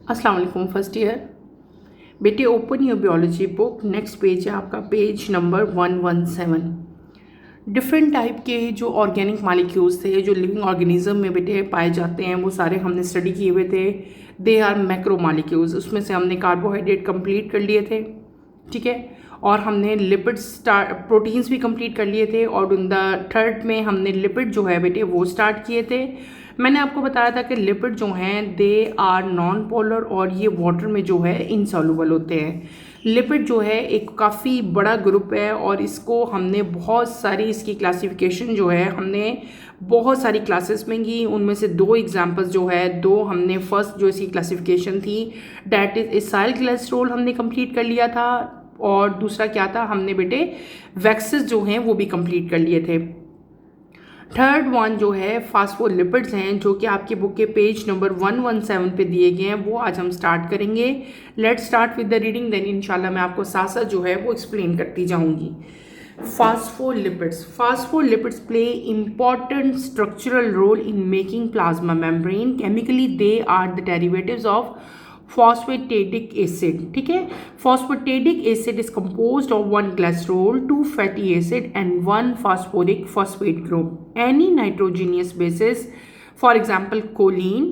अस्सलाम वालेकुम first year बेटे, open your biology book. Next page है आपका पेज नंबर 117। डिफरेंट टाइप के जो ऑर्गेनिक मालिक्यूल्स थे जो लिविंग ऑर्गेनिज्म में बेटे पाए जाते हैं वो सारे हमने स्टडी किए हुए थे। They are macro molecules. उसमें से हमने कार्बोहाइड्रेट कंप्लीट कर लिए थे, ठीक है, और हमने लिपिड्स प्रोटीन्स भी कंप्लीट कर लिए थे, और इन द थर्ड में हमने लिपिड जो है बेटे वो स्टार्ट किए थे। मैंने आपको बताया था कि लिपिड जो हैं दे आर नॉन पोलर और ये वाटर में जो है इनसॉल्युबल होते हैं। लिपिड जो है एक काफ़ी बड़ा ग्रुप है और इसको हमने बहुत सारी इसकी क्लासिफिकेशन जो है हमने बहुत सारी क्लासेस में की। उनमें से दो एग्जांपल्स जो है, दो हमने फर्स्ट जो इसकी क्लासिफिकेशन थी डैट इज इसाइल ग्लिसरॉल हमने कंप्लीट कर लिया था, और दूसरा क्या था, हमने बेटे वैक्सेस जो हैं वो भी कंप्लीट कर लिए थे। थर्ड वन जो है फास्फोलिपिड्स हैं जो कि आपके बुक के पेज नंबर 117 पे दिए गए हैं, वो आज हम स्टार्ट करेंगे। Let's start with the reading, then इंशाल्लाह मैं आपको साथ साथ जो है वो एक्सप्लेन करती जाऊंगी। Phospholipids play important structural role in making plasma membrane. Chemically they are the derivatives of phosphatidic acid, ठीक है। phosphatidic acid is composed of one glycerol, two fatty acid and one phosphoric phosphate group. Any nitrogenous bases, for example choline,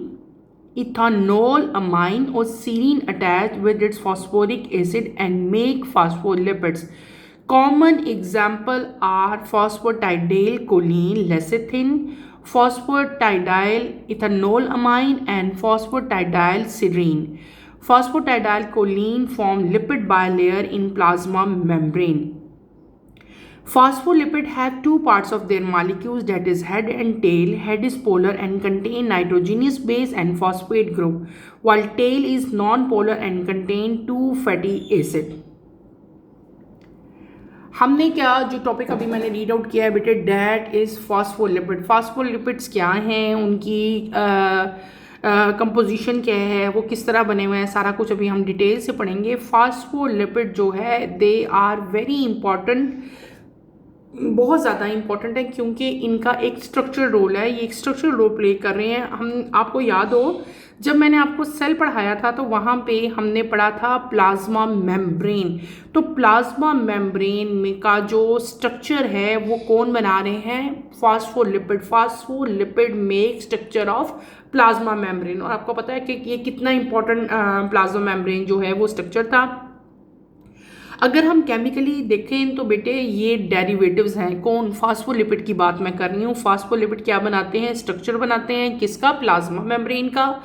ethanol amine or serine attach with its phosphoric acid and make phospholipids. Common example are phosphatidyl choline, lecithin, phosphatidyl ethanolamine and phosphatidyl serine. Phosphatidyl choline form lipid bilayer in plasma membrane. Phospholipid have two parts of their molecules, that is head and tail. Head is polar and contain nitrogenous base and phosphate group, while tail is non-polar and contain two fatty acid. हमने क्या जो topic अभी मैंने read out किया है बेटे, that is phospholipid. Phospholipids क्या हैं, उनकी कंपोजिशन क्या है, वो किस तरह बने हुए हैं, सारा कुछ अभी हम डिटेल से पढ़ेंगे। फास्फोलिपिड जो है दे आर वेरी इंपॉर्टेंट, बहुत ज़्यादा इंपॉर्टेंट है, क्योंकि इनका एक स्ट्रक्चरल रोल है। ये एक स्ट्रक्चरल रोल प्ले कर रहे हैं। हम आपको याद हो जब मैंने आपको सेल पढ़ाया था तो वहाँ पे हमने पढ़ा था प्लाज्मा मेम्ब्रेन। तो प्लाज्मा मेम्ब्रेन में का जो स्ट्रक्चर है वो कौन बना रहे हैं, phospholipid. Phospholipid make structure of plasma membrane, और आपको पता है कि ये कितना इंपॉर्टेंट प्लाज्मा मेम्ब्रेन जो है वो स्ट्रक्चर था। अगर हम केमिकली देखें तो बेटे ये डेरिवेटिव्स हैं। कौन, फास्फोलिपिड की बात मैं कर रही हूँ। फास्फोलिपिड क्या बनाते हैं, स्ट्रक्चर बनाते हैं किसका, प्लाज्मा मेम्ब्रेन का।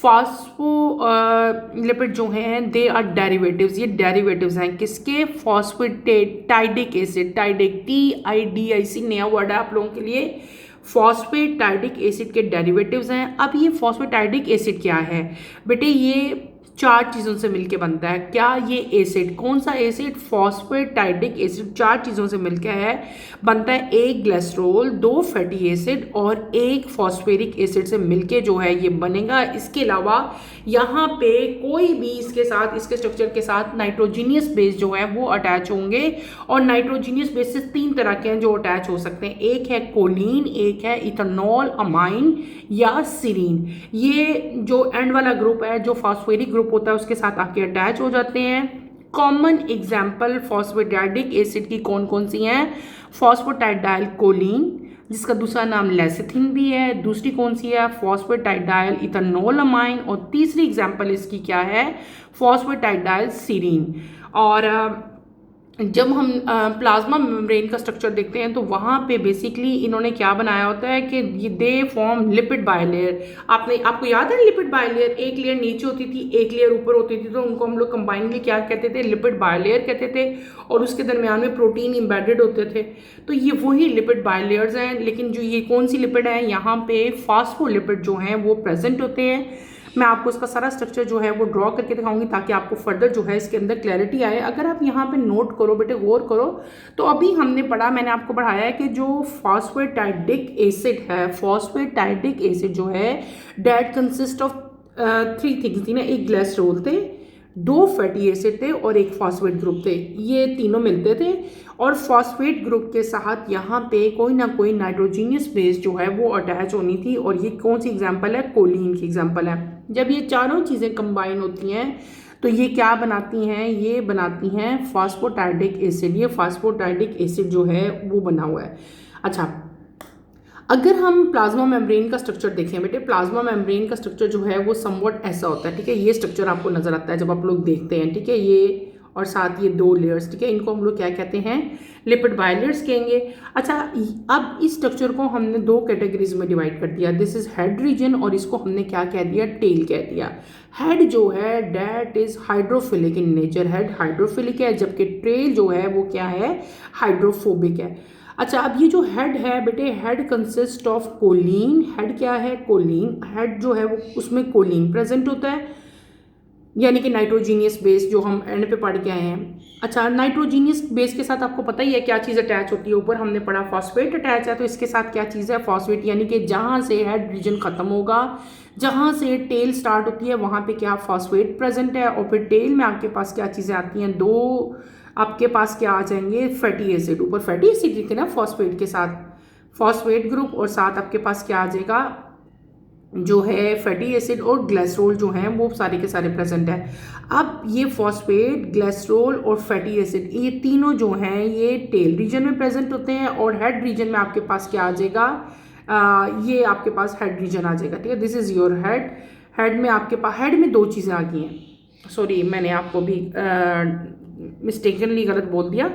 फास्फोलिपिड जो हैं दे आर डेरिवेटिव्स, ये डेरिवेटिव्स हैं किसके, फॉस्फेटाइडिक एसिड। टाइडिक TIDIC नया वर्ड है आप लोगों के लिए। फॉस्फेटाइडिक एसिड के डेरिवेटिव्स हैं। अब ये फॉस्फेटाइडिक एसिड क्या है बेटे, ये चार चीज़ों से मिलके बनता है। क्या ये एसिड, कौन सा एसिड, फॉस्फेटाइडिक एसिड चार चीज़ों से मिलकर है बनता है। एक ग्लिसरॉल, दो फैटी एसिड और एक फॉस्फेरिक एसिड से मिलके जो है ये बनेगा। इसके अलावा यहाँ पे कोई भी इसके साथ, इसके स्ट्रक्चर के साथ नाइट्रोजीनियस बेस जो है वो अटैच होंगे, और नाइट्रोजीनियस बेसिस तीन तरह के हैं जो अटैच हो सकते हैं। एक है कोलिन, एक है इथेनॉल अमाइन या सीरीन। ये जो एंड वाला ग्रुप है, जो फॉस्फेरिक ग्रुप होता है, उसके साथ आके अटैच हो जाते हैं। कॉमन एग्जाम्पल फॉस्फेटाइडिक एसिड की कौन कौन सी हैं, फॉस्फेटाइडाइल कोलिन जिसका दूसरा नाम लेसिथिन भी है, दूसरी कौन सी है, फॉस्फेटाइडाइल इथेनोलामाइन, और तीसरी एग्जाम्पल इसकी क्या है, फॉस्फेटाइडाइल सीरीन। और जब हम प्लाज्मा मेम्ब्रेन का स्ट्रक्चर देखते हैं तो वहाँ पे बेसिकली इन्होंने क्या बनाया होता है कि ये दे फॉर्म लिपिड बायलेयर। आपको याद है लिपिड बायलेयर, एक लेयर नीचे होती थी, एक लेयर ऊपर होती थी, तो उनको हम लोग कंबाइनली क्या कहते थे, लिपिड बायलेयर कहते थे, और उसके दरमियान में प्रोटीन एम्बेडेड होते थे। तो ये वही लिपिड बायलेयर्स हैं, लेकिन जो ये कौन सी लिपिड है, यहाँ पे फास्फोलिपिड जो हैं वो प्रेजेंट होते हैं। मैं आपको इसका सारा स्ट्रक्चर जो है वो ड्रॉ करके दिखाऊंगी ताकि आपको फर्दर जो है इसके अंदर क्लैरिटी आए। अगर आप यहाँ पे नोट करो बेटे, गौर करो, तो अभी हमने पढ़ा, मैंने आपको पढ़ाया है कि जो फॉस्फेटाइडिक एसिड है, फॉस्फेटाइडिक एसिड जो है that consist of three things थी ना, एक ग्लिसरॉल थे, दो फैटी एसिड थे और एक फॉस्फेट ग्रुप थे। ये तीनों मिलते थे, और फॉस्फेट ग्रुप के साथ यहाँ पे कोई ना कोई नाइट्रोजीनियस बेस जो है वो अटैच होनी थी, और ये कौन सी एग्जांपल है, कोलिन की एग्जांपल है। जब ये चारों चीज़ें कंबाइन होती हैं तो ये क्या बनाती हैं, ये बनाती हैं फॉस्फोटाइडिक एसिड। ये फॉस्फोटाइडिक एसिड जो है वो बना हुआ है। अच्छा, अगर हम प्लाज्मा मेम्ब्रेन का स्ट्रक्चर देखें बेटे, प्लाज्मा मेम्ब्रेन का स्ट्रक्चर जो है वो समवट ऐसा होता है, ठीक है। ये स्ट्रक्चर आपको नजर आता है जब आप लोग देखते हैं, ठीक है। ये और साथ ये दो लेयर्स, ठीक है, इनको हम लोग क्या कहते हैं, लिपिड बायलेयर्स कहेंगे। अच्छा, अब इस स्ट्रक्चर को हमने दो कैटेगरीज में डिवाइड कर दिया, दिस इज हेड रीजन, और इसको हमने क्या कह दिया, टेल कह दिया। हेड जो है that is hydrophilic in nature, head hydrophilic है, जबकि टेल जो है वो क्या है, हाइड्रोफोबिक है। अच्छा, अब ये जो हेड है बेटे, head consist of choline, head क्या है, कोलिन, हेड जो है वो उसमें कोलिन प्रेजेंट होता है, यानी कि नाइट्रोजीनियस बेस जो हम एंड पे पढ़ के आए हैं। अच्छा, नाइट्रोजीनियस बेस के साथ आपको पता ही है क्या चीज़ अटैच होती है, ऊपर हमने पढ़ा फॉस्फेट अटैच है, तो इसके साथ क्या चीज़ है, फॉस्फेट, यानी कि जहाँ से हेड रीजन खत्म होगा, जहाँ से टेल स्टार्ट होती है वहाँ पे क्या फॉस्फेट प्रेजेंट है, और फिर टेल में आपके पास क्या चीज़ें आती हैं, दो आपके पास क्या आ जाएंगे, फैटी एसिड, ऊपर फैटी एसिड लिखे ना फॉस्फेट के साथ, फॉस्फेट ग्रुप, और साथ आपके पास क्या आ जाएगा जो है फैटी एसिड और ग्लिसरॉल जो हैं वो सारे के सारे प्रेजेंट है। अब ये फॉस्फेट, ग्लिसरॉल और फैटी एसिड ये तीनों जो हैं ये टेल रीजन में प्रेजेंट होते हैं, और हेड रीजन में आपके पास क्या आ जाएगा, ये आपके पास हेड रीजन आ जाएगा, ठीक है। This is your head. Head में आपके पास, हेड में दो चीज़ें आ गई हैं, सॉरी मैंने आपको भी मिस्टेकनली गलत बोल दिया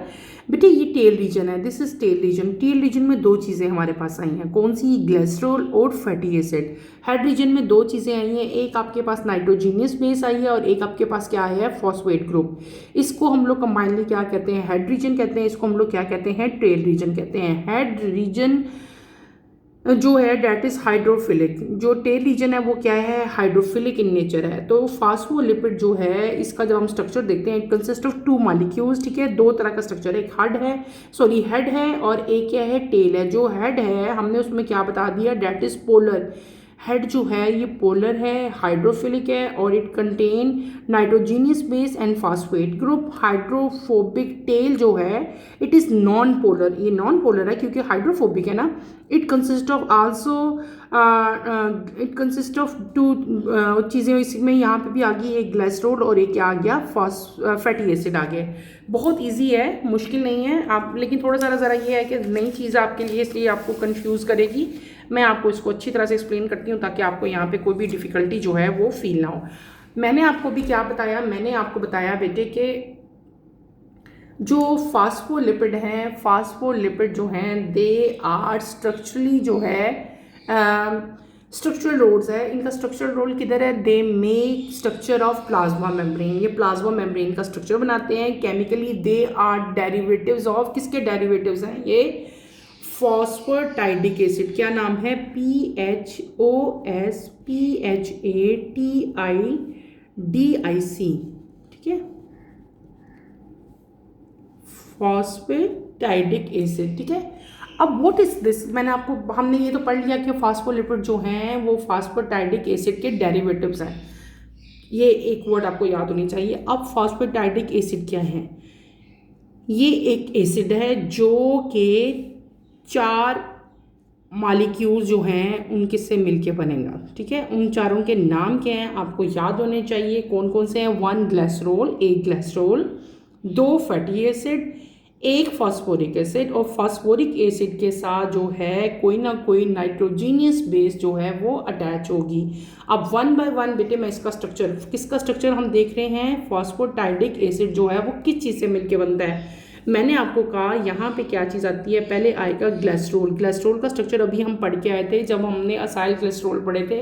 बेटे, ये टेल रीजन है, this is tail region. Tell region में दो चीज़ें हमारे पास आई हैं, कौन सी, ग्लिसरॉल और फैटी एसिड। हेड रीजन में दो चीज़ें आई हैं, एक आपके पास नाइट्रोजीनियस बेस आई है और एक आपके पास क्या है, फॉस्फेट ग्रुप। इसको हम लोग कंबाइनली क्या कहते हैं, हेड रीजन कहते हैं, इसको हम लोग क्या कहते हैं, टेल रीजन कहते हैं। हेड रीजन जो है डेट इज हाइड्रोफिलिक, जो टेल रीजन है वो क्या है, हाइड्रोफिलिक इन नेचर है। तो फास्फोलिपिड जो है इसका जब हम स्ट्रक्चर देखते हैं, it consist of two molecules, ठीक है, दो तरह का स्ट्रक्चर है, एक हेड है और एक क्या है, टेल है। जो हेड है हमने उसमें क्या बता दिया, डेट इज पोलर। हेड जो है ये पोलर है, हाइड्रोफिलिक है, और it contain nitrogenous base and phosphate group. Hydrophobic tail जो है इट इज़ नॉन पोलर, ये नॉन पोलर है क्योंकि हाइड्रोफोबिक है ना। It consist of also, it consist of two चीज़ें इसमें यहाँ पे भी आ गई, एक ग्लिसरॉल और एक क्या आ गया, फैटी एसिड आ गया। बहुत इजी है, मुश्किल नहीं है आप, लेकिन थोड़ा सा ज़रा ये है कि नई चीज़ आपके लिए, इसलिए आपको कंफ्यूज करेगी। मैं आपको इसको अच्छी तरह से एक्सप्लेन करती हूँ ताकि आपको यहाँ पे कोई भी डिफ़िकल्टी जो है वो फील ना हो। मैंने आपको भी क्या बताया, मैंने आपको बताया बेटे कि जो फास्फोलिपिड हैं, फास्फोलिपिड जो हैं दे आर स्ट्रक्चरली जो है स्ट्रक्चरल रोल्स है, इनका स्ट्रक्चरल रोल किधर है, they make structure of plasma membrane, ये प्लाज्मा मेम्ब्रेन का स्ट्रक्चर बनाते हैं। Chemically they are derivatives of, किसके डेरिवेटिव्स हैं ये, फॉस्फोटाइडिक एसिड। क्या नाम है, PHOSPHATIDIC, ठीक है, फॉस्फेटाइडिक एसिड, ठीक है। अब व्हाट इज दिस, मैंने आपको, हमने ये तो पढ़ लिया कि फास्फोलिपिड जो हैं वो फास्फोटाइडिक एसिड के डेरिवेटिव्स हैं, ये एक वर्ड आपको याद होनी चाहिए। अब फास्फोटाइडिक एसिड क्या है, ये एक एसिड है जो कि चार मॉलिक्यूल्स जो हैं उनके से मिलके बनेगा, ठीक है। उन चारों के नाम क्या हैं आपको याद होने चाहिए, कौन कौन से हैं, 1 ग्लिसरॉल, एक ग्लिसरॉल, 2 फैटी एसिड, एक फॉस्फोरिक एसिड, और फॉस्फोरिक एसिड के साथ जो है कोई ना कोई नाइट्रोजीनियस बेस जो है वो अटैच होगी। अब 1 बाय 1 बेटे मैं इसका स्ट्रक्चर, किसका स्ट्रक्चर हम देख रहे हैं, फॉस्फोटाइडिक एसिड जो है वो किस चीज़ से मिलके बनता है। मैंने आपको कहा यहाँ पे क्या चीज़ आती है, पहले आएगा ग्लिसरॉल। ग्लिसरॉल का स्ट्रक्चर अभी हम पढ़ के आए थे, जब हमने असाइल ग्लिसरॉल पढ़े थे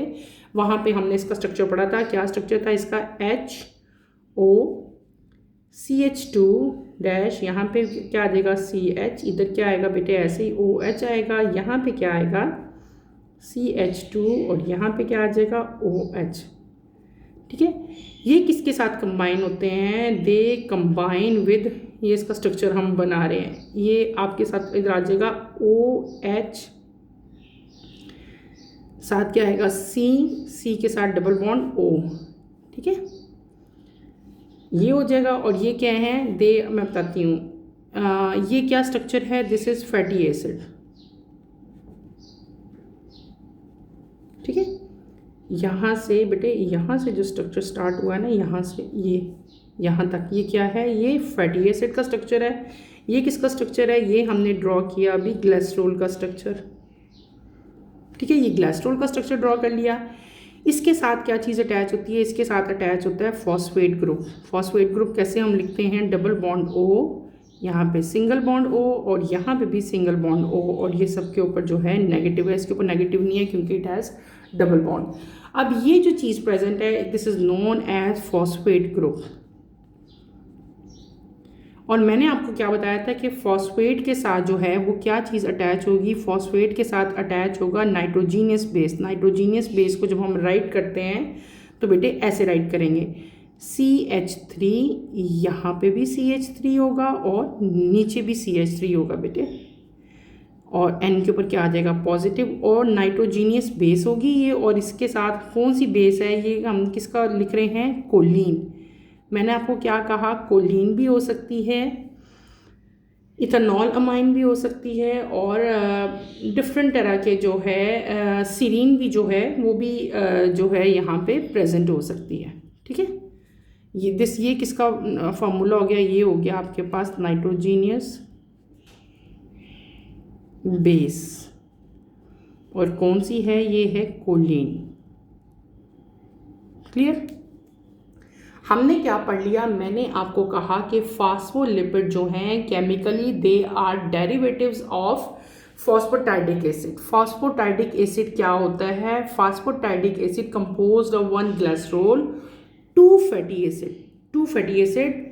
वहाँ पे हमने इसका स्ट्रक्चर पढ़ा था। क्या स्ट्रक्चर था इसका, HOCH2 डैश, यहाँ पे क्या आ जाएगा, CH, इधर क्या आएगा बेटे, ऐसे ही OH आएगा, यहाँ पे क्या आएगा CH2, और यहाँ पे क्या आ जाएगा OH, ठीक है। ये किसके साथ कंबाइन होते हैं, दे कंबाइन विद, ये इसका स्ट्रक्चर हम बना रहे हैं, ये आपके साथ इधर आ जाएगा OH, साथ क्या आएगा C के साथ डबल बॉन्ड O, ठीक है, ये हो जाएगा। और ये क्या है, दे मैं बताती हूँ, ये क्या स्ट्रक्चर है, दिस इज फैटी एसिड, ठीक है। यहाँ से बेटे, यहाँ से जो स्ट्रक्चर स्टार्ट हुआ है ना, यहाँ से ये यहाँ तक, ये क्या है, ये फैटी एसिड का स्ट्रक्चर है। ये किसका स्ट्रक्चर है, ये हमने ड्रॉ किया अभी ग्लिसरॉल का स्ट्रक्चर। ठीक है, ये ग्लिसरॉल का स्ट्रक्चर ड्रॉ कर लिया। इसके साथ क्या चीज़ अटैच होती है, इसके साथ अटैच होता है फॉस्फेट ग्रुप। फॉस्फेट ग्रुप कैसे हम लिखते हैं, डबल बॉन्ड O, यहाँ पे सिंगल बॉन्ड O और यहाँ पे भी सिंगल बॉन्ड O, और ये सब के ऊपर जो है नेगेटिव है, इसके ऊपर नेगेटिव नहीं है क्योंकि इट हैज़ डबल बॉन्ड। अब ये जो चीज़ प्रेजेंट है, this is known as phosphate group. और मैंने आपको क्या बताया था कि फॉस्फेट के साथ जो है वो क्या चीज़ अटैच होगी, फॉस्फेट के साथ अटैच होगा नाइट्रोजीनियस बेस। नाइट्रोजीनियस बेस को जब हम राइट करते हैं तो बेटे ऐसे राइट करेंगे, CH3, यहाँ पे भी CH3 होगा और नीचे भी CH3 होगा बेटे, और N के ऊपर क्या आ जाएगा, पॉजिटिव, और नाइट्रोजीनियस बेस होगी ये। और इसके साथ कौन सी बेस है, ये हम किसका लिख रहे हैं, कोलीन। मैंने आपको क्या कहा, कोलीन भी हो सकती है, इथेनॉल अमाइन भी हो सकती है, और डिफरेंट तरह के जो है सीरीन भी जो है वो भी जो है यहाँ पे प्रेजेंट हो सकती है। ठीक है, ये किसका फार्मूला हो गया, ये हो गया आपके पास नाइट्रोजीनियस बेस, और कौन सी है, ये है कोलीन। क्लियर। हमने क्या पढ़ लिया, मैंने आपको कहा कि फास्फोलिपिड जो हैं chemically they are derivatives of phosphatidic acid. Phosphatidic acid क्या होता है, phosphatidic acid composed of 1 glycerol, 2 fatty acid,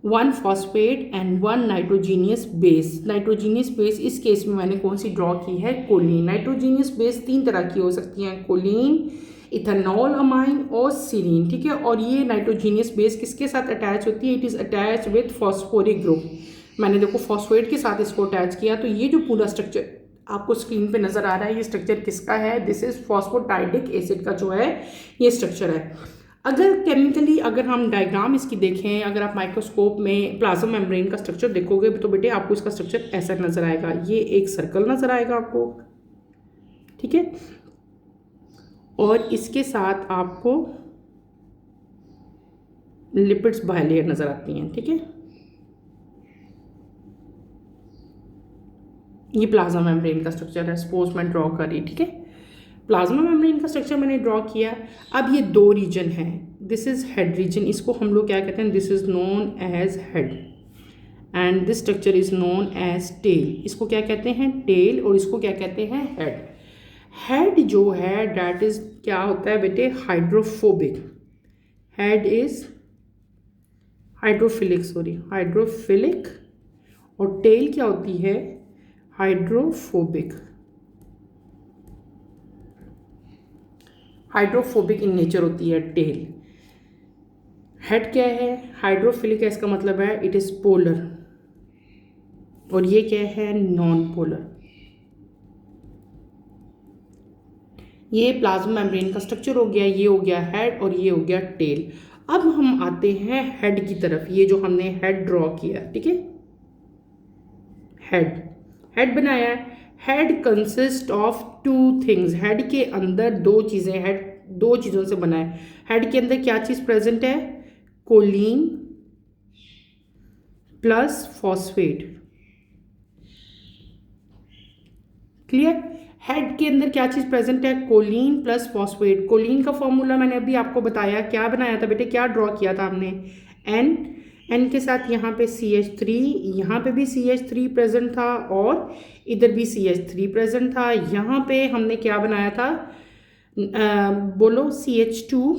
1 phosphate and 1 nitrogenous base. Nitrogenous base इस केस में मैंने कौन सी ड्रॉ की है, कोलीन। नाइट्रोजीनियस बेस 3 तरह की हो सकती हैं, कोलीन, इथेनॉल अमाइन और सीरीन। ठीक है, और ये नाइट्रोजीनियस बेस किसके साथ अटैच होती है, it is attach with phosphoric group. मैंने देखो फॉस्फेट के साथ इसको अटैच किया, तो ये जो पूरा स्ट्रक्चर आपको स्क्रीन पे नज़र आ रहा है, ये स्ट्रक्चर किसका है, दिस इज फॉस्फेटाइडिक एसिड का जो है ये स्ट्रक्चर है। अगर केमिकली अगर हम डायग्राम इसकी देखें, अगर आप माइक्रोस्कोप में प्लाज्मा मेम्ब्रेन का स्ट्रक्चर देखोगे तो बेटे आपको इसका स्ट्रक्चर ऐसा नज़र आएगा, ये एक सर्कल नज़र आएगा आपको। ठीक है, और इसके साथ आपको लिपिड्स बायलेयर नज़र आती हैं। ठीक है, ये प्लाज्मा मेम्ब्रेन का स्ट्रक्चर है, सपोज मैं ड्रॉ करी। ठीक है, प्लाज्मा मेम्ब्रेन का स्ट्रक्चर मैंने ड्रॉ किया। अब ये 2 रीजन हैं, दिस इज हेड रीजन, इसको हम लोग क्या कहते हैं, this is known as head, and this structure is known as tail. इसको क्या कहते हैं, टेल, और इसको क्या कहते हैं, हेड। हेड जो है डैट इज क्या होता है बेटे, हाइड्रोफोबिक। हेड इज हाइड्रोफिलिक, और टेल क्या होती है, हाइड्रोफोबिक। हाइड्रोफोबिक इन नेचर होती है टेल। हेड क्या है, हाइड्रोफिलिक है, इसका मतलब है इट इज पोलर, और ये क्या है, नॉन पोलर। ये प्लाज्मा मेम्ब्रेन का स्ट्रक्चर हो गया, ये हो गया हेड और ये हो गया टेल। अब हम आते हैं हेड की तरफ, ये जो हमने हेड ड्रॉ किया। ठीक है, हेड बनाया है। Head consist of 2 things, head के अंदर 2 चीज़ें, हेड 2 चीज़ों से बना है। हेड के अंदर क्या चीज़ प्रेजेंट है, choline plus phosphate. Clear, head के अंदर क्या चीज़ प्रेजेंट है, कोलीन प्लस फॉस्फेट। कोलीन का फॉर्मूला मैंने अभी आपको बताया, क्या बनाया था बेटे, क्या ड्रॉ किया था हमने, N के साथ यहाँ पे CH3, यहाँ पे भी CH3 प्रेजेंट था, और इधर भी CH3 प्रेजेंट था। यहाँ पे हमने क्या बनाया था, बोलो, CH2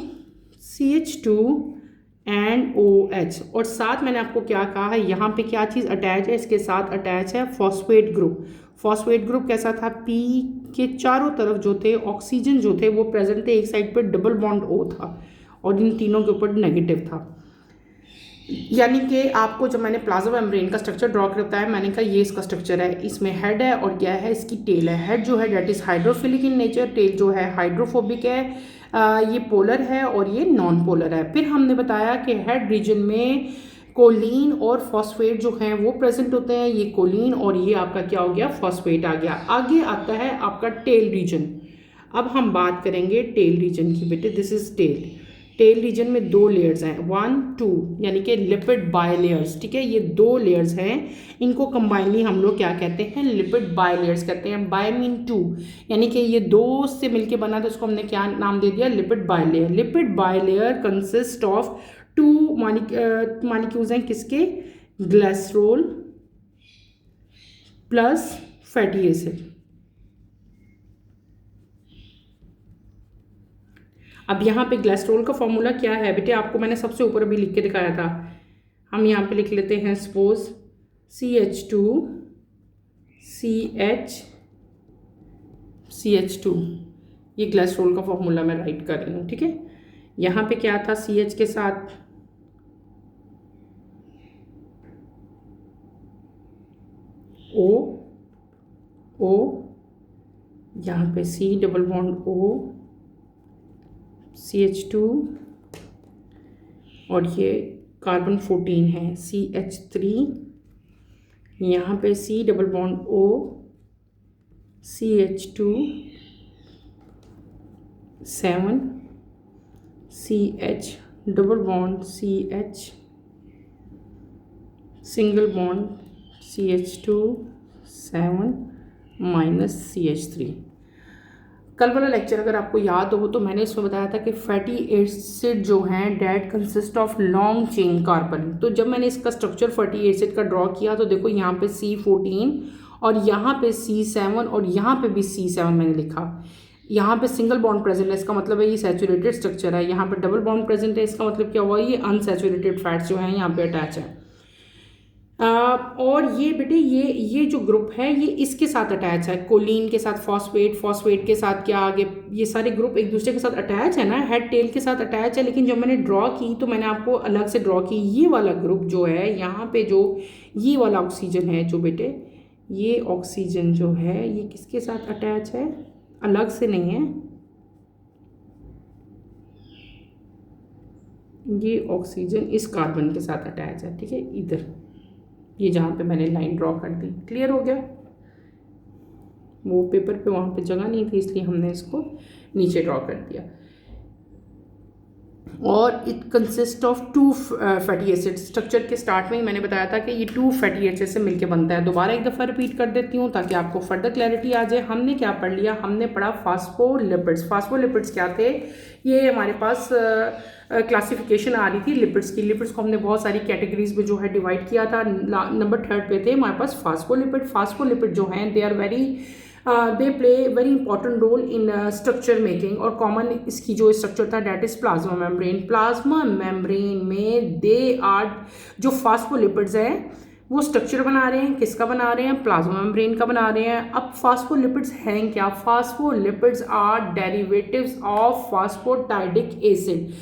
एंड OH, और साथ मैंने आपको क्या कहा है, यहाँ पे क्या चीज़ अटैच है, इसके साथ अटैच है फॉस्फेट ग्रुप। फॉस्फेट ग्रुप कैसा था, P के चारों तरफ जो थे ऑक्सीजन जो थे वो प्रेजेंट थे, एक साइड पे डबल बॉन्ड O था, और इन तीनों के ऊपर नेगेटिव था। यानी कि आपको जब मैंने प्लाज्मा मेम्ब्रेन का स्ट्रक्चर ड्रॉ करता है, मैंने कहा ये इसका स्ट्रक्चर है, इसमें हेड है और क्या है, इसकी टेल है। हेड जो है that is hydrophilic in nature, tail जो है हाइड्रोफोबिक है, ये पोलर है और ये नॉन पोलर है। फिर हमने बताया कि हेड रीजन में कोलीन और फॉस्फेट जो हैं वो प्रेजेंट होते हैं, ये कोलीन और ये आपका क्या हो गया, फॉस्फेट आ गया। आगे आता है आपका टेल रीजन। अब हम बात करेंगे टेल रीजन की बेटे। This is tail. Tail region में 2 लेयर्स हैं, 1 2, यानी कि लिपिड बाय लेयर्स। ठीक है, ये 2 लेयर्स हैं, इनको कंबाइनली हम लोग क्या कहते हैं, लिपिड बाय लेयर्स कहते हैं। बाय मीन 2, यानी कि ये 2 से मिलके बना, तो उसको हमने क्या नाम दे दिया, lipid by layer. Lipid by layer consist of 2 molecules हैं, किसके, ग्लिसरॉल प्लस फैटी एसिड। अब यहाँ पे ग्लिसरॉल का फॉर्मूला क्या है बेटे, आपको मैंने सबसे ऊपर अभी लिख के दिखाया था। हम यहाँ पे लिख लेते हैं, सपोज CH2 ये ग्लिसरॉल का फॉर्मूला मैं राइट कर रही हूँ। ठीक है, यहाँ पे क्या था, CH के साथ O, यहाँ पे C double bond O, CH2, और ये कार्बन 14 है CH3, यहाँ पे C double bond O, CH2 7, CH double bond CH, single bond CH2 7 minus CH3। कल वाला लेक्चर अगर आपको याद हो तो मैंने इसमें बताया था कि फैटी एसिड जो हैं that consist of long chain carbon. तो जब मैंने इसका स्ट्रक्चर फैटी एसिड का ड्रॉ किया तो देखो यहाँ पे C14 और यहाँ पे C7 और यहाँ पे भी C7 मैंने लिखा। यहाँ पे सिंगल बॉन्ड प्रेजेंट है, इसका मतलब है ये सैचुरेटेड स्ट्रक्चर है। यहाँ पे डबल बॉन्ड प्रेजेंट है, इसका मतलब क्या हुआ, ये अनसैचुरेटेड फैट्स जो हैं यहाँ पे अटैच है। और ये बेटे ये जो ग्रुप है ये इसके साथ अटैच है, कोलिन के साथ फॉस्फेट, फॉस्फेट के साथ क्या आगे, ये सारे ग्रुप एक दूसरे के साथ अटैच है ना, हेड टेल के साथ अटैच है। लेकिन जब मैंने ड्रॉ की तो मैंने आपको अलग से ड्रॉ की। ये वाला ग्रुप जो है यहाँ पे, जो ये वाला ऑक्सीजन है जो बेटे, ये ऑक्सीजन जो है ये किसके साथ अटैच है, अलग से नहीं है, ये ऑक्सीजन इस कार्बन के साथ अटैच है। ठीक है, इधर ये जहाँ पे मैंने लाइन ड्रॉ कर दी, क्लियर हो गया। वो पेपर पे वहाँ पे जगह नहीं थी इसलिए हमने इसको नीचे ड्रॉ कर दिया। और it consist of 2 fatty acid. Structure के स्टार्ट में ही मैंने बताया था कि ये 2 फैटी एसिड से मिलके बनता है। दोबारा एक दफ़ा रिपीट कर देती हूँ ताकि आपको फर्दर क्लैरिटी आ जाए। हमने क्या पढ़ लिया, हमने पढ़ा फास्फोलिपिड्स। फास्फोलिपिड्स क्या थे, ये हमारे पास क्लासिफिकेशन आ रही थी लिपिड्स की। लिपिड्स को हमने बहुत सारी कैटेगरीज में जो है डिवाइड किया था। नंबर 3 पे थे हमारे पास फास्फोलिपिड। फास्फोलिपिड जो हैं they are they play very important role in structure making. और कॉमन इसकी जो स्ट्रक्चर था that is plasma membrane. Plasma membrane में दे आर, जो फास्फोलिपिड्स हैं वो स्ट्रक्चर बना रहे हैं, किसका बना रहे हैं, प्लाज्मा मेम्ब्रेन का बना रहे हैं। अब फास्फोलिपिड्स हैं क्या, phospholipids are derivatives of phosphatidic acid.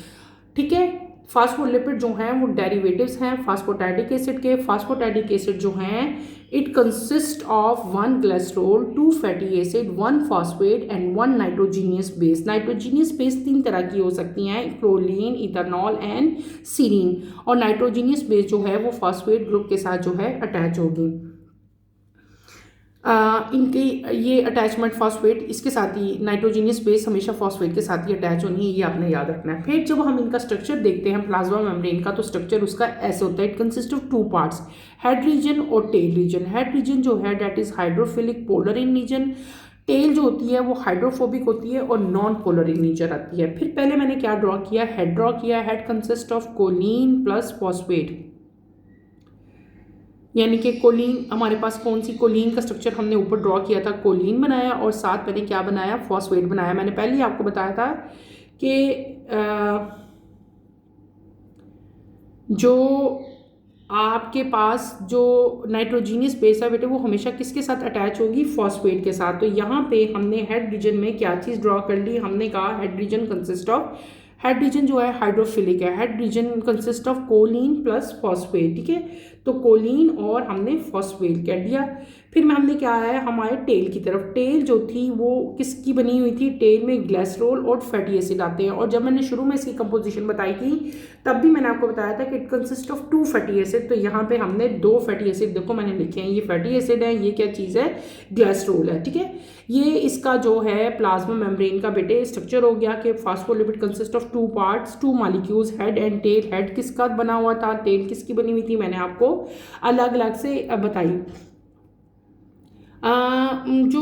ठीक है, फास्फोलिपिड जो हैं वो डेरिवेटिव्स हैं फास्फोटाइडिक एसिड के। फास्फोटाइडिक एसिड जो हैं it consist of 1 glycerol, 2 fatty acid, 1 phosphate and 1 nitrogenous base. Nitrogenous base 3 तरह की हो सकती हैं, क्लोरीन, इथेनॉल एंड सीरीन। और नाइट्रोजीनियस बेस जो है वो फॉस्फेट ग्रुप के साथ जो है अटैच होगी। इनकी ये अटैचमेंट फॉस्फेट इसके साथ ही, नाइट्रोजीनियस बेस हमेशा फॉस्फेट के साथ ही अटैच होनी है, ये आपने याद रखना है। फिर जब हम इनका स्ट्रक्चर देखते हैं प्लाज्मा मेम्ब्रेन का, तो स्ट्रक्चर उसका ऐसे होता है, it consist of 2 parts, head region और टेल रीजन। हेड रीजन जो है that is hydrophilic polar in region. Tail जो होती है वो हाइड्रोफोबिक होती है और नॉन पोलर इन नेचर आती है। फिर पहले मैंने क्या ड्रॉ किया, हेड ड्रॉ किया। Head consist of choline plus phosphate, यानी कि कोलिन, हमारे पास कौन सी, कोलिन का स्ट्रक्चर हमने ऊपर ड्रॉ किया था, कोलिन बनाया और साथ मैंने क्या बनाया, फॉस्फेट बनाया। मैंने पहले ही आपको बताया था कि जो आपके पास जो नाइट्रोजीनियस बेस है बेटे वो हमेशा किसके साथ अटैच होगी, फॉस्फेट के साथ। तो यहाँ पे हमने हेड रीजन में क्या चीज़ ड्रॉ कर ली, हमने कहा head region consist of, head region जो है हाइड्रोफिलिक है, head region consist of choline plus phosphate. ठीक है, तो कोलिन और हमने फॉस्फेट कह दिया। फिर में हमने क्या है हमारे टेल की तरफ, टेल जो थी वो किसकी बनी हुई थी, टेल में ग्लिसरॉल और फैटी एसिड आते हैं। और जब मैंने शुरू में इसकी कंपोजिशन बताई थी तब भी मैंने आपको बताया था कि it consist of 2 fatty acid. तो यहाँ पे हमने 2 फैटी एसिड देखो मैंने लिखे हैं, ये फैटी एसिड है, ये क्या चीज़ है, ग्लिसरॉल है, ठीक है। ये इसका जो है प्लाज्मा मेम्ब्रेन का बेटे स्ट्रक्चर हो गया कि phospholipid consist of 2 parts, 2 molecules, head and tail. Head किसका बना हुआ था, टेल किसकी बनी हुई थी, मैंने आपको अलग अलग से बताई। जो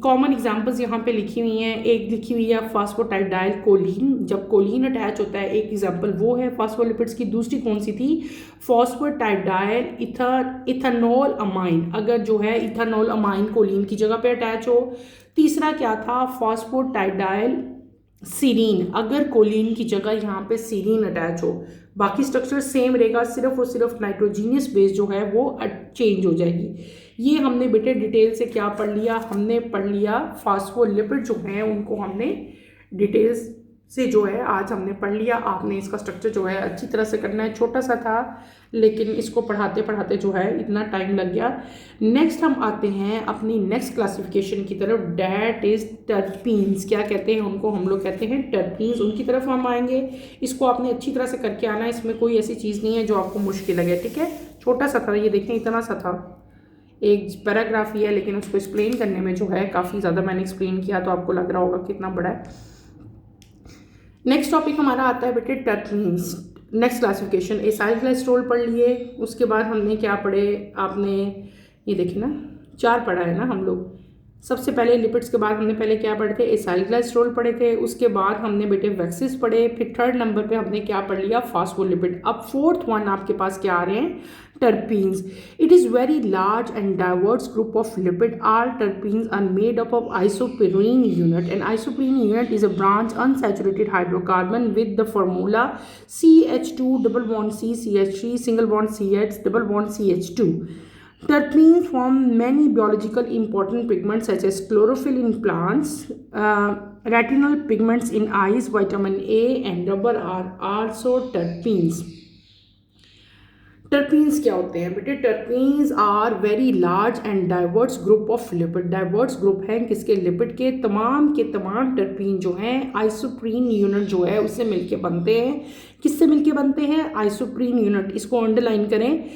कॉमन एग्जांपल्स यहाँ पे लिखी हुई हैं, एक लिखी हुई है फास्फोटाइडाइल कोलिन, जब कोलिन अटैच होता है, एक एग्जांपल वो है फास्फोलिपिड्स की। दूसरी कौन सी थी, फास्फोटाइडाइल इथानॉल अमाइन, अगर जो है इथानॉल अमाइन कोलिन की जगह पे अटैच हो। तीसरा क्या था, फास्फोटाइडाइल सीरीन, अगर कोलिन की जगह यहाँ पे सीरीन अटैच हो। बाकी स्ट्रक्चर सेम रहेगा, सिर्फ और सिर्फ नाइट्रोजीनियस बेस जो है वो चेंज हो जाएगी। ये हमने बेटे डिटेल से क्या पढ़ लिया, हमने पढ़ लिया फास्फोलिपिड जो हैं उनको हमने डिटेल्स से जो है आज हमने पढ़ लिया। आपने इसका स्ट्रक्चर जो है अच्छी तरह से करना है, छोटा सा था लेकिन इसको पढ़ाते पढ़ाते जो है इतना टाइम लग गया। नेक्स्ट हम आते हैं अपनी नेक्स्ट क्लासिफिकेशन की तरफ, डैट इज टर्पीन्स। क्या कहते हैं उनको, हम लोग कहते हैं टर्पीन्स, उनकी तरफ हम आएंगे। इसको आपने अच्छी तरह से करके आना है, इसमें कोई ऐसी चीज़ नहीं है जो आपको मुश्किल लगे, ठीक है। छोटा सा था ये, देखें इतना सा था, एक पैराग्राफ ही है लेकिन उसको एक्सप्लेन करने में जो है काफ़ी ज़्यादा मैंने एक्सप्लेन किया, तो आपको लग रहा होगा कितना बड़ा है। नेक्स्ट टॉपिक हमारा आता है बेटे terpenes. Next classification, acyl glycerol पढ़ लिए, उसके बाद हमने क्या पढ़े, आपने ये देखिए ना 4 पढ़ा है ना हम लोग। सबसे पहले लिपिड्स के बाद हमने पहले क्या पढ़े थे, एसाइल ग्लिसरॉल पढ़े थे, उसके बाद हमने बेटे वैक्सिस पढ़े, फिर थर्ड नंबर पे हमने क्या पढ़ लिया, फास्फोलिपिड। अब फोर्थ वन आपके पास क्या आ रहे हैं, terpenes. It is very large and diverse group of lipid. All terpenes are made up of isoprene unit, and isoprene unit is a branch unsaturated hydrocarbon with the formula CH2 double bond C CH3 single bond CH double bond CH2. Terpenes form many biological important pigments such as chlorophyll in plants, retinal pigments in eyes, vitamin A and rubber are also terpenes. Terpenes क्या होते हैं बेटे, terpenes are very large and diverse group of lipid. Diverse group है किसके, lipid के तमाम terpene जो हैं आइसोप्रीन यूनिट जो है उससे मिलके बनते हैं। किससे मिलके बनते हैं, आइसोप्रीन यूनिट। इसको अंडरलाइन करें,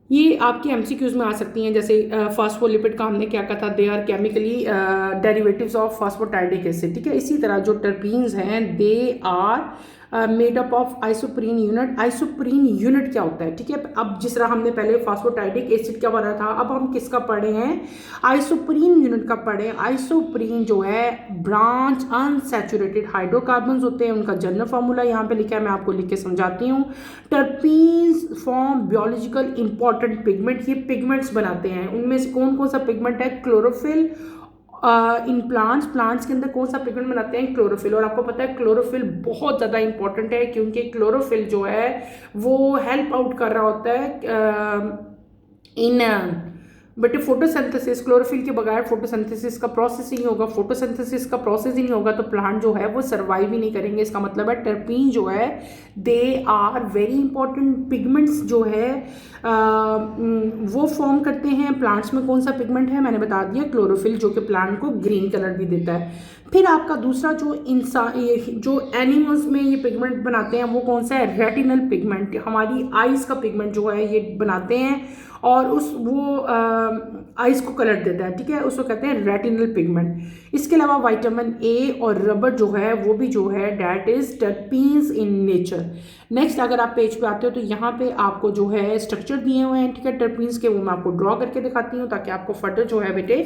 ये आपके एमसीक्यूज में आ सकती हैं। जैसे फास्फोलिपिड का हमने क्या कहा था, they are chemically derivatives of phosphatidic acid, ठीक है। इसी तरह जो टर्पीन्स हैं they are made up of isoprene unit. Isoprene unit क्या होता है, ठीक है। अब जिस तरह हमने पहले फास्फोटाइडिक एसिड क्या पढ़ा था, अब हम किसका पढ़े हैं, आइसोप्रीन यूनिट का पढ़े। आइसोप्रीन जो है ब्रांच अनसैचुरेटेड हाइड्रोकार्बन्स होते हैं, उनका जनरल फार्मूला यहाँ पे लिखा है, मैं आपको लिख के समझाती हूँ। टर्पीन्स फॉर्म बियोलॉजिकल इंपॉर्टेंट पिगमेंट, ये पिगमेंट्स बनाते हैं। उनमें से कौन कौन सा पिगमेंट है, क्लोरोफिल। इन प्लांट्स के अंदर कौन सा पिगमेंट बनाते हैं, क्लोरोफिल। और आपको पता है क्लोरोफिल बहुत ज़्यादा इंपॉर्टेंट है क्योंकि क्लोरोफिल जो है वो हेल्प आउट कर रहा होता है इन बट फोटोसिंथेसिस। क्लोरोफिल के बगैर फोटोसिंथेसिस का प्रोसेस ही नहीं होगा, फोटोसिंथेसिस का प्रोसेस ही नहीं होगा तो प्लांट जो है वो सर्वाइव ही नहीं करेंगे। इसका मतलब है टर्पीन जो है they are very important pigments जो है वो फॉर्म करते हैं। प्लांट्स में कौन सा पिगमेंट है, मैंने बता दिया क्लोरोफिल, जो कि प्लांट को ग्रीन कलर भी देता है। फिर आपका दूसरा जो जो एनिमल्स में ये पिगमेंट बनाते हैं वो कौन सा है, रेटिनल पिगमेंट। हमारी आइज का पिगमेंट जो है ये बनाते हैं और वो आइज को कलर देता है, ठीक है, उसको कहते हैं रेटिनल पिगमेंट। इसके अलावा विटामिन ए और रबर जो है वो भी जो है that is terpenes in nature. Next अगर आप पेज पे आते हो तो यहाँ पे आपको जो है स्ट्रक्चर दिए हुए हैं, ठीक है, टर्पीन्स के, वो मैं आपको ड्रॉ करके दिखाती हूँ ताकि आपको फर्दर जो है बेटे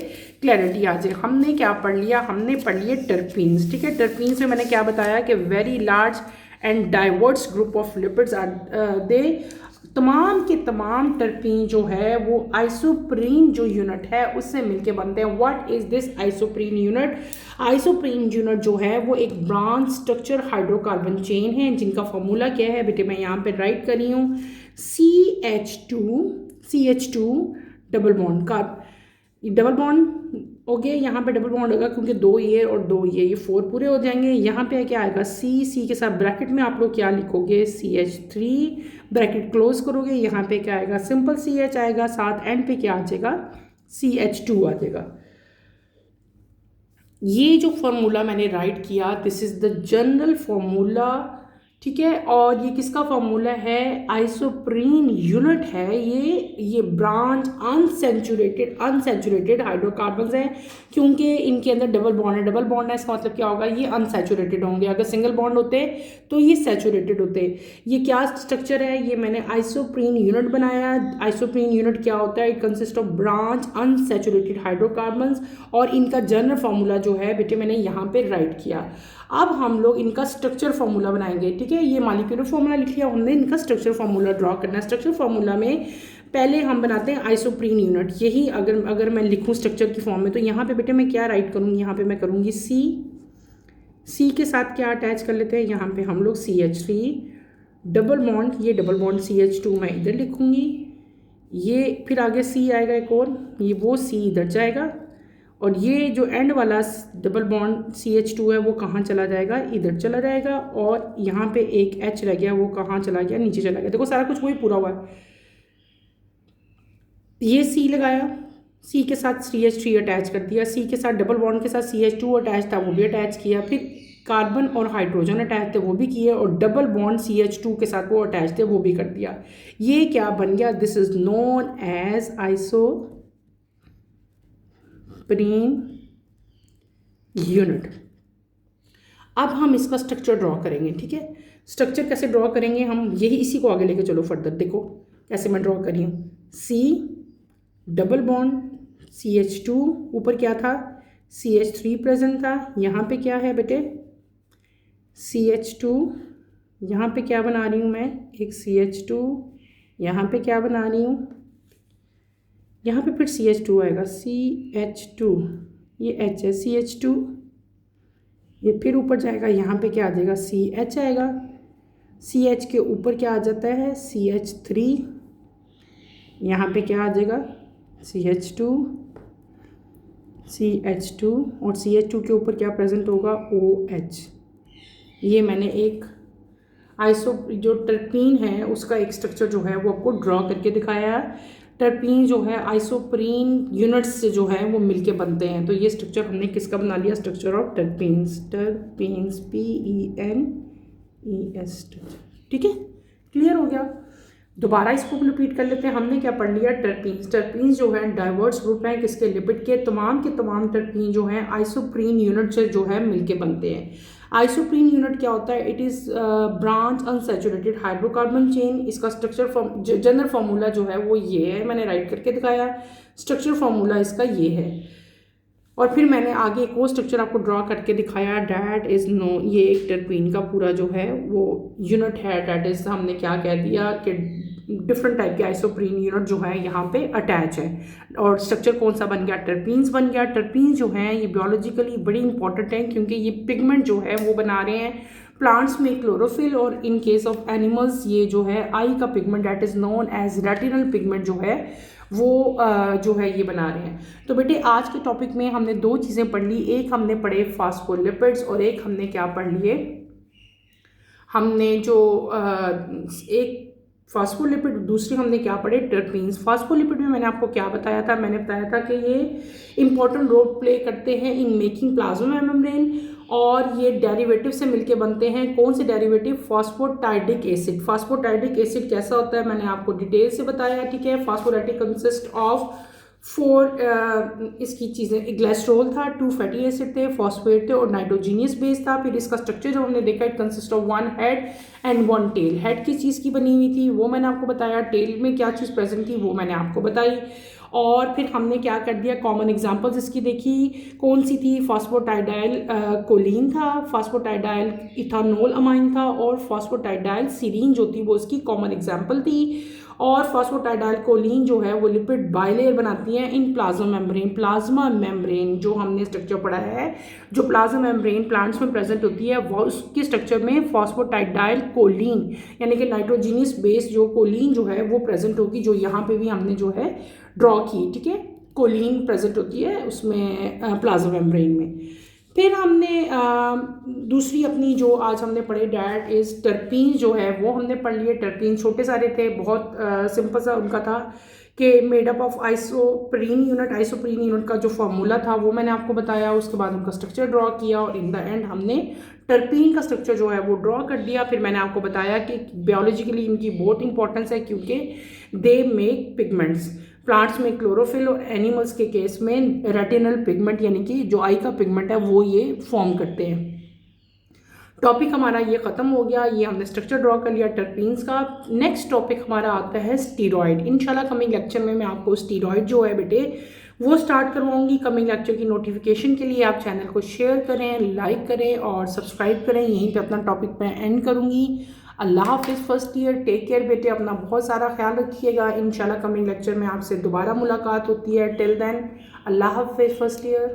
क्लैरिटी आ जाए। हमने क्या पढ़ लिया, हमने पढ़ लिए टर्पीन्स, ठीक है। टर्पीन्स में मैंने क्या बताया कि very large and diverse group of lipids are they. तमाम के तमाम टर्पीन जो है वो आइसोप्रीन जो यूनिट है उससे मिलके बनते हैं। What is this isoprene unit, isoprene unit जो है वो एक ब्रांच स्ट्रक्चर हाइड्रोकार्बन चेन है जिनका फॉर्मूला क्या है बेटे, मैं यहाँ पे राइट कर रही हूँ CH2 double bond carb double bond हो गया, यहाँ पे डबल बॉन्ड होगा क्योंकि 2 ये और 2 ये 4 पूरे हो जाएंगे। यहाँ पे क्या आएगा सी के साथ ब्रैकेट में आप लोग क्या लिखोगे CH3, ब्रैकेट क्लोज करोगे, यहाँ पे क्या आएगा सिंपल CH आएगा, साथ एंड पे क्या आ जाएगा CH2 आ जाएगा। ये जो फॉर्मूला मैंने राइट किया this is the general formula, ठीक है। और ये किसका फॉर्मूला है, आइसोप्रीन यूनिट है ये ब्रांच अनसैचुरेटेड हाइड्रोकार्बन्स हैं, क्योंकि इनके अंदर डबल बॉन्ड है, इसका मतलब क्या होगा ये अनसैचुरेटेड होंगे। अगर सिंगल बॉन्ड होते तो ये सैचुरेटेड होते। ये क्या स्ट्रक्चर है, ये मैंने आइसोप्रीन यूनिट बनाया। आइसोप्रीन यूनिट क्या होता है, it consist of branch unsaturated hydrocarbons, और इनका जनरल फॉर्मूला जो है बेटे मैंने यहाँ पे राइट किया। अब हम लोग इनका स्ट्रक्चर फार्मूला बनाएंगे, ठीक है। ये मॉलिक्यूलर फार्मूला लिख लिया हमने, इनका स्ट्रक्चर फार्मूला ड्रॉ करना है। स्ट्रक्चर फार्मूला में पहले हम बनाते हैं आइसोप्रीन यूनिट। यही अगर मैं लिखूं स्ट्रक्चर की फॉर्म में, तो यहाँ पे बेटे मैं क्या राइट करूँगी, यहाँ पे मैं करूँगी सी के साथ क्या अटैच कर लेते हैं, यहाँ पे हम लोग CH3 डबल बॉन्ड, ये डबल बॉन्ड CH2 मैं इधर लिखूँगी, ये फिर आगे C आएगा एक और, ये वो C इधर जाएगा, और ये जो एंड वाला डबल बॉन्ड CH2 है वो कहाँ चला जाएगा, इधर चला जाएगा, और यहाँ पे एक H रह गया, वो कहाँ चला गया, नीचे चला गया। देखो सारा कुछ वही पूरा हुआ है। ये C लगाया, C के साथ CH3 अटैच कर दिया, C के साथ डबल बॉन्ड के साथ CH2 अटैच था वो भी अटैच किया, फिर कार्बन और हाइड्रोजन अटैच थे वो भी किए, और डबल बॉन्ड CH2 के साथ वो अटैच थे वो भी कर दिया। ये क्या बन गया, this is known as isoprene unit. अब हम इसका स्ट्रक्चर ड्रॉ करेंगे, ठीक है। स्ट्रक्चर कैसे ड्रॉ करेंगे हम, यही इसी को आगे लेके चलो फर्दर। देखो कैसे मैं ड्रॉ करी हूँ, C डबल बॉन्ड CH2, ऊपर क्या था CH3 प्रेजेंट था, यहाँ पे क्या है बेटे CH2, यहाँ पे क्या बना रही हूँ मैं एक CH2, यहाँ पे क्या बना रही हूँ, यहाँ पे फिर CH2 आएगा CH2, ये H है CH2, ये फिर ऊपर जाएगा, यहाँ पे क्या आ जाएगा CH आएगा, CH के ऊपर क्या आ जाता है CH3, यहाँ पे क्या आ जाएगा CH2 और CH2 के ऊपर क्या प्रेजेंट होगा OH। ये मैंने एक जो टर्पीन है उसका एक स्ट्रक्चर जो है वो आपको ड्रॉ करके दिखाया है। टर्पीन जो है आइसोप्रीन यूनिट्स से जो है वो मिलके बनते हैं। तो ये स्ट्रक्चर हमने किसका बना लिया, स्ट्रक्चर ऑफ टर्पीन्स PENES, ठीक है, क्लियर हो गया। दोबारा इसको रिपीट कर लेते हैं। हमने क्या पढ़ लिया, टर्पीन्स जो है डाइवर्स ग्रुप है किसके, लिपिड के तमाम टर्पीन जो है आइसोप्रीन यूनिट से जो है मिलके बनते हैं। आइसोप्रीन यूनिट क्या होता है, it is branch unsaturated hydrocarbon chain. इसका स्ट्रक्चर जनरल फार्मूला जो है वो ये है, मैंने राइट करके दिखाया। स्ट्रक्चर फार्मूला इसका ये है, और फिर मैंने आगे एक वो स्ट्रक्चर आपको ड्रॉ करके दिखाया, डैट इज़ नो, ये एक टर्पीन का पूरा जो है वो यूनिट है। डैट इज़ हमने क्या कह दिया कि डिफरेंट टाइप के आइसोप्रीन यूनिट जो है यहाँ पे अटैच है, और स्ट्रक्चर कौन सा बन गया, टर्पीन्स बन गया। टर्पीन्स जो हैं ये बियोलॉजिकली बड़ी इंपॉर्टेंट हैं, क्योंकि ये पिगमेंट जो है वो बना रहे हैं प्लांट्स में क्लोरोफिल, और इन केस ऑफ एनिमल्स ये जो है आई का pigment that is known as retinal pigment जो है वो जो है ये बना रहे हैं। तो बेटे आज के टॉपिक में हमने दो चीज़ें पढ़ ली, एक हमने पढ़े फास्फोलिपिड्स और एक हमने क्या पढ़ लिए, हमने जो एक फास्फोलिपिड, दूसरी हमने क्या पढ़े टर्पीन्स। फास्फोलिपिड में मैंने आपको क्या बताया था, मैंने बताया था कि ये इंपॉर्टेंट रोल प्ले करते हैं इन मेकिंग प्लाज्मा मेम्ब्रेन, और ये डेरिवेटिव से मिलके बनते हैं। कौन से डेरिवेटिव, फास्फोटाइडिक एसिड। फास्फोटाइडिक एसिड कैसा होता है मैंने आपको डिटेल से बताया, ठीक है। फास्फोटाइडिक कंसिस्ट ऑफ 4 इसकी चीज़ें, ग्लिसरॉल था, 2 फैटी एसिड थे, फॉस्फेट थे और नाइट्रोजीनियस बेस था। फिर इसका स्ट्रक्चर जो हमने देखा, it consist of 1 head and 1 tail. Head किस चीज़ की बनी हुई थी वो मैंने आपको बताया, टेल में क्या चीज़ प्रेजेंट थी वो मैंने आपको बताई। और फिर हमने क्या कर दिया, कॉमन एग्जांपल्स इसकी देखी, कौन सी थी, फास्फोटाइडाइल कोलिन था, फास्फोटाइडाइल इथानोल अमाइन था, और फास्फोटाइडाइल सीरीन जो थी वो इसकी कॉमन एग्जांपल थी। और फास्फोटाइडाइल कोलिन जो है वो लिपिड बाइलेयर बनाती हैं in plasma membrane. Plasma membrane जो हमने स्ट्रक्चर पढ़ा है, जो प्लाज्मा मेम्ब्रेन प्लांट्स में प्रेजेंट होती है, वो उसके स्ट्रक्चर में फास्फोटाइडाइल कोलिन यानी कि नाइट्रोजीनियस बेस जो कोलिन जो है वो प्रेजेंट होगी, जो यहाँ पे भी हमने जो है ड्रॉ की, ठीक है। कोलिन प्रेजेंट होती है उसमें प्लाज्मा मेम्ब्रेन में। फिर हमने दूसरी अपनी जो आज हमने पढ़े डैट इज़ टर्पीन जो है वो हमने पढ़ लिए। टर्पीन छोटे सारे थे, बहुत सिंपल सा उनका था कि made up of isoprene unit. Isoprene unit का जो फार्मूला था वो मैंने आपको बताया, उसके बाद उनका स्ट्रक्चर ड्रॉ किया और इन द एंड हमने टर्पीन का स्ट्रक्चर जो है वो ड्रॉ कर दिया। फिर मैंने आपको बताया कि बायोलॉजिकली इनकी बहुत इंपॉर्टेंस है क्योंकि दे मेक पिगमेंट्स। प्लांट्स में क्लोरोफिल और एनिमल्स के केस में रेटिनल पिगमेंट यानी कि जो आई का पिगमेंट है वो ये फॉर्म करते हैं। टॉपिक हमारा ये ख़त्म हो गया, ये हमने स्ट्रक्चर ड्रॉ कर लिया टर्पीन्स का। नेक्स्ट टॉपिक हमारा आता है स्टीरॉयड। इंशाल्लाह कमिंग लेक्चर में मैं आपको स्टीरॉयड जो है बेटे वो स्टार्ट करवाऊंगी। कमिंग लेक्चर की नोटिफिकेशन के लिए आप चैनल को शेयर करें, लाइक करें और सब्सक्राइब करें। यहीं पे अपना टॉपिक मैं एंड करूँगी। अल्लाह हाफिज़ फर्स्ट ईयर, टेक केयर बेटे, अपना बहुत सारा ख्याल रखिएगा। इंशाल्लाह कमिंग लेक्चर में आपसे दोबारा मुलाकात होती है। टिल देन अल्लाह हाफिज़ फर्स्ट ईयर।